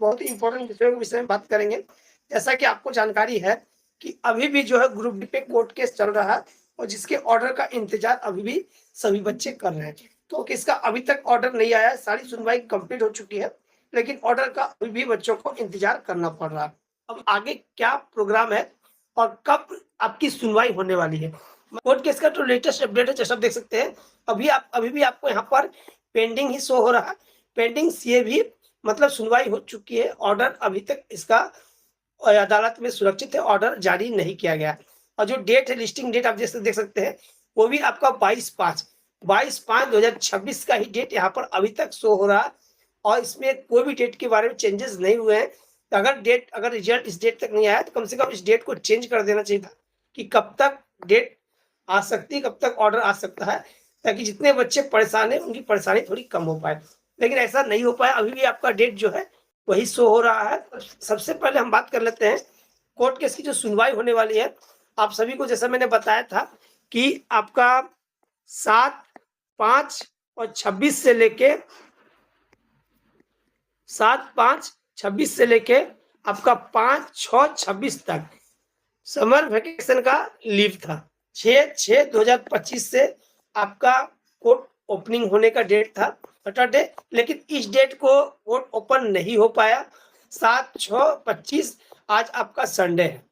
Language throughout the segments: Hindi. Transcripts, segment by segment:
बहुत ही इंपॉर्टेंट विषयों के विषय में बात करेंगे। जैसा कि आपको जानकारी है कि अभी भी जो है ग्रुप डी पे कोर्ट केस चल रहा है और जिसके ऑर्डर का इंतजार अभी भी सभी बच्चे कर रहे हैं। तो इसका अभी तक ऑर्डर नहीं आया है, सारी सुनवाई कंप्लीट हो चुकी है, लेकिन ऑर्डर का अभी भी बच्चों को इंतजार करना पड़ रहा है। अब आगे क्या प्रोग्राम है और कब आपकी सुनवाई होने वाली है? कोर्ट केस का जो लेटेस्ट अपडेट है, जैसा आप देख सकते हैं, अभी भी आपको यहाँ पर पेंडिंग ही शो हो रहा है। पेंडिंग सीए भी मतलब सुनवाई हो चुकी है, ऑर्डर अभी तक इसका अदालत में सुरक्षित है, ऑर्डर जारी नहीं किया गया। और जो डेट है, लिस्टिंग डेट आप जैसे देख सकते हैं, वो भी आपका 22/5/2026 का ही डेट यहाँ पर अभी तक शो हो रहा है और इसमें कोई भी डेट के बारे में चेंजेस नहीं हुए हैं। तो अगर रिजल्ट इस डेट तक नहीं आया तो कम से कम इस डेट को चेंज कर देना चाहिए था कि कब तक डेट आ सकती है, कब तक ऑर्डर आ सकता है, ताकि जितने बच्चे परेशान हैं उनकी परेशानी थोड़ी कम हो पाए। लेकिन ऐसा नहीं हो पाया, अभी भी आपका डेट जो है वही शो हो रहा है। सबसे पहले हम बात कर लेते हैं कोर्ट केस की जो सुनवाई होने वाली है। आप सभी को जैसा मैंने बताया था कि आपका 7, 5 और 26 से लेके 7/5/26 से लेके आपका 5/6/26 तक समर वेकेशन का लीव था। 6/6/2025 से आपका कोर्ट ओपनिंग होने का डेट था सैटरडे, लेकिन इस डेट को कोर्ट ओपन नहीं हो पाया। 7/6/25 आज आपका संडे है,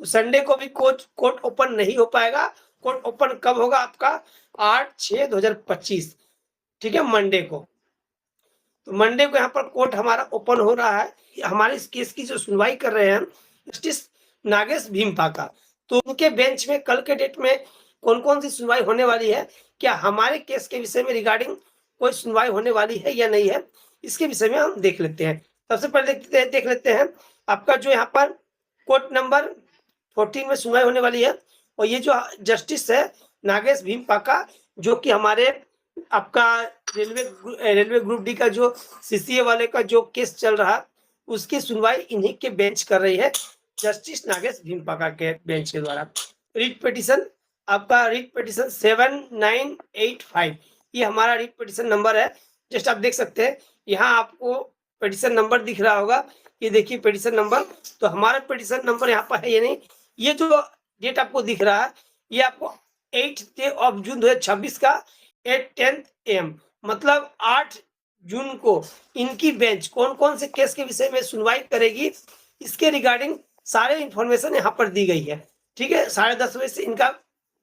तो संडे को भी कोर्ट ओपन नहीं हो पाएगा। कोर्ट ओपन कब होगा आपका? 8/6/2025, ठीक है, मंडे को। तो मंडे को यहाँ पर कोर्ट हमारा ओपन हो रहा है। हमारे इस केस की जो सुनवाई कर रहे हैं जस्टिस नागेश भीमपाका, तो उनके बेंच में कल के डेट में कौन कौन सी सुनवाई होने वाली है, क्या हमारे केस के विषय में रिगार्डिंग कोई सुनवाई होने वाली है या नहीं है, इसके विषय में हम देख लेते हैं। सबसे पहले देख लेते हैं आपका जो यहाँ पर कोर्ट नंबर 14 में सुनवाई होने वाली है। और ये जो जस्टिस है नागेश भीमपाका, जो कि हमारे आपका रेलवे ग्रुप डी का जो सीसीए वाले का जो केस चल रहा, उसकी सुनवाई इन्हीं के बेंच कर रही है, जस्टिस नागेश भीमपाका के बेंच के द्वारा। रिट पिटीशन, आपका रिट पिटीशन 7985, ये हमारा रिट पिटीशन नंबर है। जस्ट आप देख सकते हैं, यहाँ आपको पिटीशन नंबर दिख रहा होगा, ये देखिए पिटीशन नंबर। तो हमारा पिटीशन नंबर यहाँ पर है, ये नहीं, ये जो डेट आपको दिख रहा है ये आपको 8 जून 2026 का 8:10 AM, मतलब 8 जून को इनकी बेंच कौन कौन से केस के विषय में सुनवाई करेगी, इसके रिगार्डिंग सारे इंफॉर्मेशन यहाँ पर दी गई है। ठीक है, 10:30 बजे से इनका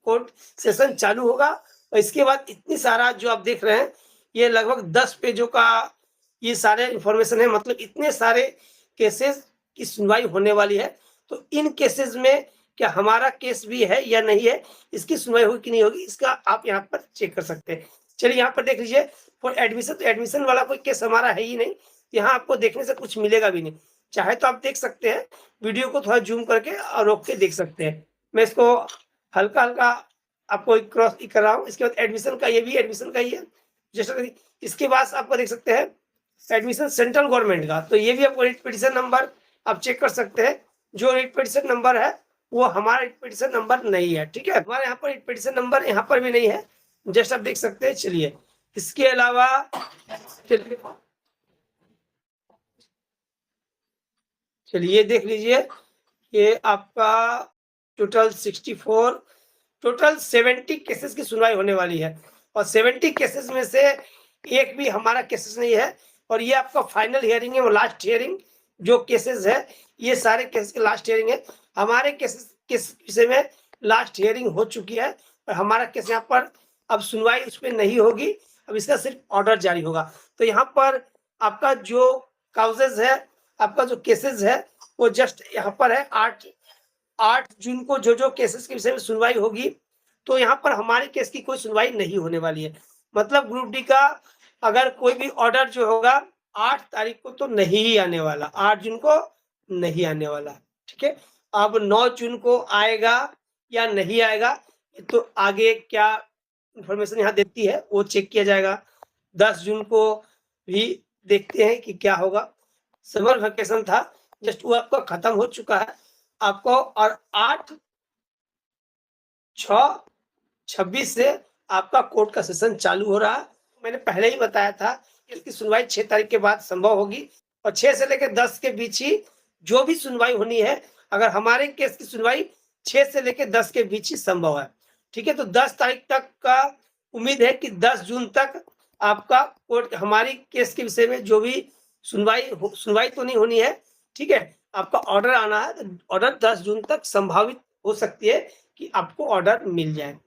कोर्ट सेशन चालू होगा और इसके बाद इतनी सारा जो आप देख रहे हैं, ये लगभग 10 पेजों का ये सारे इंफॉर्मेशन है, मतलब इतने सारे केसेस की सुनवाई होने वाली है। तो इन केसेस में क्या हमारा केस भी है या नहीं है, इसकी सुनवाई होगी कि नहीं होगी, इसका आप यहाँ पर चेक कर सकते हैं। चलिए यहाँ पर देख लीजिए फॉर एडमिशन, तो एडमिशन वाला कोई केस हमारा है ही नहीं, यहाँ आपको देखने से कुछ मिलेगा भी नहीं। चाहे तो आप देख सकते हैं, वीडियो को थोड़ा जूम करके और रोक के देख सकते हैं। मैं इसको हल्का हल्का आपको क्रॉस कर रहा हूँ। इसके बाद एडमिशन का, ये भी एडमिशन का ही है। जैसे इसके बाद आपको देख सकते हैं एडमिशन सेंट्रल गवर्नमेंट का, तो ये भी आपको रिट पिटीशन नंबर आप चेक कर सकते हैं। जो रिट पिटीशन नंबर है वो हमारा रिट पिटीशन नंबर नहीं है, ठीक है, हमारे यहाँ पर रिट पिटीशन नंबर यहाँ पर भी नहीं है, जस्ट आप देख सकते हैं। चलिए इसके अलावा चलिए देख लीजिए, ये आपका टोटल 70 केसेस की सुनवाई होने वाली है और 70 केसेस में से एक भी हमारा केसेस नहीं है। और ये आपका फाइनल हियरिंग है, वो लास्ट हियरिंग जो केसेस है, ये सारे केसेस की लास्ट हियरिंग है। हमारे केसेस किस विषय में लास्ट हियरिंग हो चुकी है और हमारा केस यहाँ पर अब सुनवाई उस पर नहीं होगी, अब इसका सिर्फ ऑर्डर जारी होगा। तो यहाँ पर आपका जो काउजेज है, आपका जो केसेस है वो जस्ट यहाँ पर है 8 जून को जो केसेस के विषय में सुनवाई होगी, तो यहाँ पर हमारे केस की कोई सुनवाई नहीं होने वाली है। मतलब ग्रुप डी का अगर कोई भी ऑर्डर जो होगा 8 तारीख को तो नहीं ही आने वाला, 8 जून को नहीं आने वाला, ठीक है। अब 9 जून को आएगा या नहीं आएगा, तो आगे क्या इंफॉर्मेशन यहाँ देती है वो चेक किया जाएगा। 10 जून को भी देखते हैं कि क्या होगा। समर वेकेशन था, जस्ट वो आपका खत्म हो चुका है आपको, और 8/6/26 से आपका कोर्ट का सेशन चालू हो रहा है। मैंने पहले ही बताया था कि इसकी सुनवाई 6 तारीख के बाद संभव होगी और 6 से लेकर 10 के बीच ही जो भी सुनवाई होनी है, अगर हमारे केस की सुनवाई 6 से लेकर 10 के बीच ही संभव है। ठीक है, तो 10 तारीख तक का उम्मीद है कि 10 जून तक आपका कोर्ट हमारी केस के विषय में जो भी सुनवाई तो नहीं होनी है, ठीक है, आपका ऑर्डर आना है, तो ऑर्डर 10 जून तक संभावित हो सकती है कि आपको ऑर्डर मिल जाए।